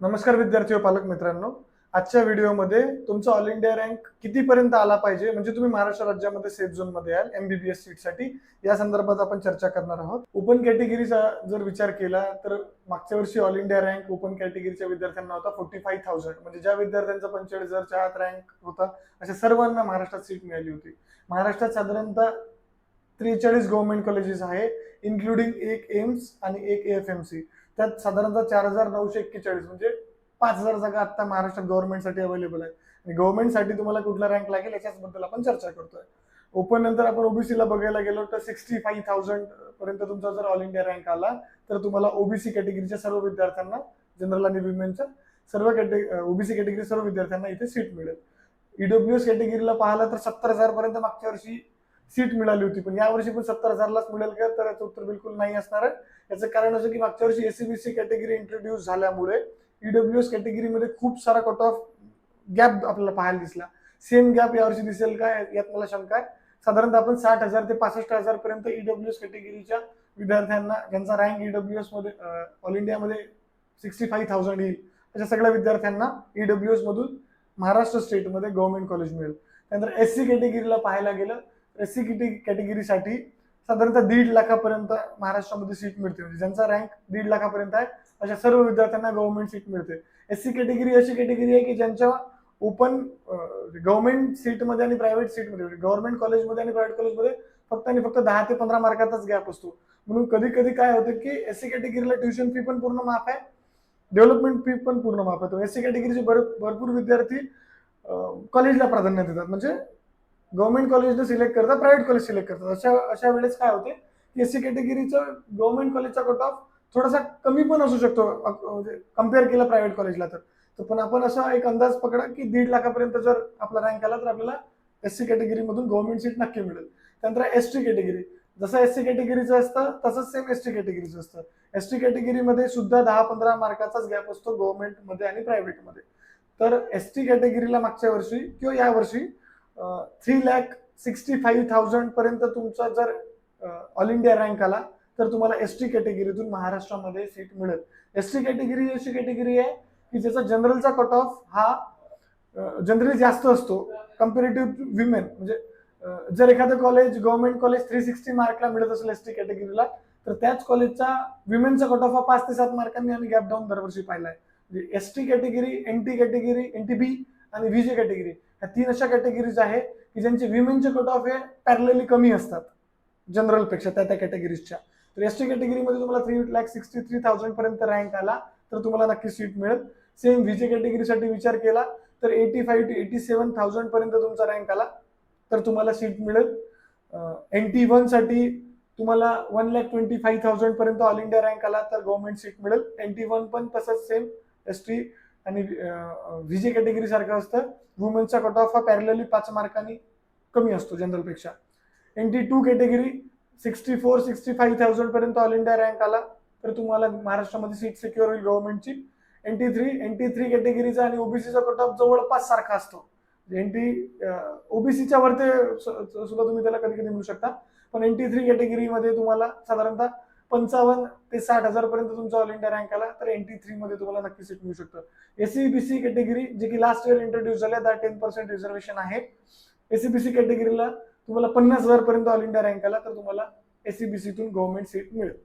नमस्कार विद्यार्थी व पालक मित्रांनो. आजच्या व्हिडिओमध्ये तुमचा ऑल इंडिया रँक कितीपर्यंत आला पाहिजे म्हणजे तुम्ही महाराष्ट्र राज्यामध्ये सेफ झोन मध्ये याल एमबीबीएस सीटसाठी, या संदर्भात आपण चर्चा करणार आहोत. ओपन कॅटेगरीचा जर विचार केला तर मागच्या वर्षी ऑल इंडिया रँक ओपन कॅटेगरीच्या विद्यार्थ्यांना होता 45,000. म्हणजे ज्या विद्यार्थ्यांचा 45,000च्या आत रँक होता अशा सर्वांना महाराष्ट्रात सीट मिळाली होती. महाराष्ट्रात साधारणतः 43 गव्हर्नमेंट कॉलेजेस आहे, इन्क्लुडिंग एक एम्स आणि एक एएफएमसी. त्यात साधारणतः 4,941 म्हणजे 5,000 जागा आता महाराष्ट्रात गव्हर्नमेंटसाठी अवेलेबल आहे. आणि गव्हर्नमेंटसाठी तुम्हाला कुठला रँक लागेल याच्याबद्दल आपण चर्चा करतोय. ओपन नंतर आपण ओबीसीला बघायला गेलो तर 65,000 पर्यंत तुमचा जर ऑल इंडिया रँक आला तर तुम्हाला ओबीसी कॅटेगरीच्या सर्व विद्यार्थ्यांना, जनरल आणि विमेनच्या सर्व ओबीसी कॅटेगरी सर्व विद्यार्थ्यांना इथे सीट मिळेल. ईडब्ल्यूएस कॅटेगरीला पाहिला तर 70,000 पर्यंत मागच्या वर्षी सीट मिळाली होती, पण यावर्षी पण 70,000लाच मिळेल का, तर याचं उत्तर बिलकुल नाही असणार आहे. याचं कारण असं की मागच्या वर्षी एससीबीसी कॅटेगरी इंट्रोड्यूस झाल्यामुळे ईडब्ल्यूएस कॅटेगरीमध्ये खूप सारा कट ऑफ गॅप आपल्याला पाहायला दिसला. सेम गॅप यावर्षी दिसेल का यात मला शंका आहे. साधारणतः आपण 60,000 ते 65,000 पर्यंत ईडब्ल्यूएस कॅटेगरीच्या विद्यार्थ्यांना, ज्यांचा रँक ईडब्ल्यूएस मध्ये ऑल इंडियामध्ये 65,000 येईल, अशा सगळ्या विद्यार्थ्यांना ईडब्ल्यूएस मधून महाराष्ट्र स्टेटमध्ये गव्हर्नमेंट कॉलेज मिळेल. त्यानंतर एससी कॅटेगरीला पाहायला गेलं, एससी कॅटेगरीसाठी साधारणतः 1.5 लाखापर्यंत महाराष्ट्रामध्ये सीट मिळते. म्हणजे ज्यांचा रँक 1.5 लाखापर्यंत आहे अशा सर्व विद्यार्थ्यांना गव्हर्नमेंट सीट मिळते. एससी कॅटेगरी अशी कॅटेगरी आहे की ज्यांच्या ओपन गव्हर्नमेंट सीटमध्ये आणि प्रायव्हेट सीटमध्ये, गव्हर्नमेंट कॉलेजमध्ये आणि प्रायव्हेट कॉलेजमध्ये फक्त आणि फक्त 10 ते 15 मार्काचाच गॅप असतो. म्हणून कधी कधी काय होतं की एससी कॅटेगरीला ट्युशन फी पण पूर्ण माफ आहे, डेव्हलपमेंट फी पण पूर्ण माफ आहे. एससी कॅटेगरीचे भरपूर विद्यार्थी कॉलेजला प्राधान्य देतात, म्हणजे गव्हर्नमेंट कॉलेजला सिलेक्ट करतात, प्रायव्हेट कॉलेज सिलेक्ट करतात. अशा वेळेस काय होते की एससी कॅटेगरीचं गव्हर्नमेंट कॉलेजचा कट ऑफ थोडासा कमी पण असू शकतो, म्हणजे कम्पेअर केला प्रायव्हेट कॉलेजला तर पण आपण असा एक अंदाज पकडा की 1.5 लाखापर्यंत जर आपला रँक आला तर आपल्याला एससी कॅटेगरीमधून गव्हर्नमेंट सीट नक्की मिळेल. त्यानंतर एसटी कॅटेगरी, जसं एससी कॅटेगरीचं असतं तसंच सेम एसटी कॅटेगरीचं असतं. एसटी कॅटेगरीमध्ये सुद्धा 10-15 मार्काचाच गॅप असतो गव्हर्नमेंटमध्ये आणि प्रायव्हेटमध्ये. तर एसटी कॅटेगरीला मागच्या वर्षी किंवा या वर्षी 3,65,000 पर्यंत तुमचा जर ऑल इंडिया रँक आला तर तुम्हाला एसटी कॅटेगरीतून महाराष्ट्रामध्ये सीट मिळेल. एसटी कॅटेगरी अशी कॅटेगरी आहे की ज्याचा जनरलचा कट ऑफ हा जनरली जास्त असतो कम्पेरेटिव्ह विमेन. म्हणजे जर एखादं कॉलेज गव्हर्नमेंट कॉलेज 360 मार्कला मिळत असेल एसटी कॅटेगरीला, तर त्याच कॉलेजचा विमेनचा कट ऑफ हा 5 ते 7 मार्कांनी आम्ही गॅप डाऊन दरवर्षी पाहिला आहे. म्हणजे ST category, NT category, NTB आणि व्हीजे कॅटेगरी ह्या 3 अशा कॅटेगरीज आहे की ज्यांचे विमेनचे कट ऑफ हे पॅरलली कमी असतात जनरलपेक्षा त्या कॅटेगरीजच्या. तर एसटी कॅटेगरीमध्ये तुम्हाला 3,63,000 पर्यंत रँक आला तर तुम्हाला नक्की सीट मिळेल. सेम व्हीजे कॅटेगरीसाठी विचार केला तर 85 ते 87,000 पर्यंत तुमचा रँक आला तर तुम्हाला सीट मिळेल. NT1 साठी तुम्हाला 1,25,000 पर्यंत ऑल इंडिया रँक आला तर गव्हर्नमेंट सीट मिळेल. NT1 पण तसंच सेम एसटी आणि व्हीजे कॅटेगरी सारखं असतं. वुमेनचा कट ऑफ हा पॅरलली 5 मार्कांनी कमी असतो जनरलपेक्षा. NT2 कॅटेगरी 64-65,000 पर्यंत ऑल इंडिया रँक आला तर तुम्हाला महाराष्ट्रामध्ये सीट सिक्युअर होईल गव्हर्नमेंटची. NT3 कॅटेगरीचा आणि ओबीसीचा कट ऑफ जवळपास सारखा असतो. ओबीसीच्या वरती सुद्धा तुम्ही त्याला कधी कधी मिळू शकता, पण NT3 कॅटेगरीमध्ये तुम्हाला साधारणतः 55 ते 60,000 पर्यंत तुमचा ऑल इंडिया रँक आला तर NT3 मध्ये तुम्हाला नक्की सीट मिळू शकतं. एससीबीसी कॅटेगरी जे की लास्ट इयर इंट्रोड्यूस झाल्या, त्या 10% रिझर्वेशन आहे. एससीबीसी कॅटेगरीला तुम्हाला 50,000 पर्यंत ऑल इंडिया रँक आला तर तुम्हाला एससीबीसीतून गव्हर्नमेंट सीट मिळेल.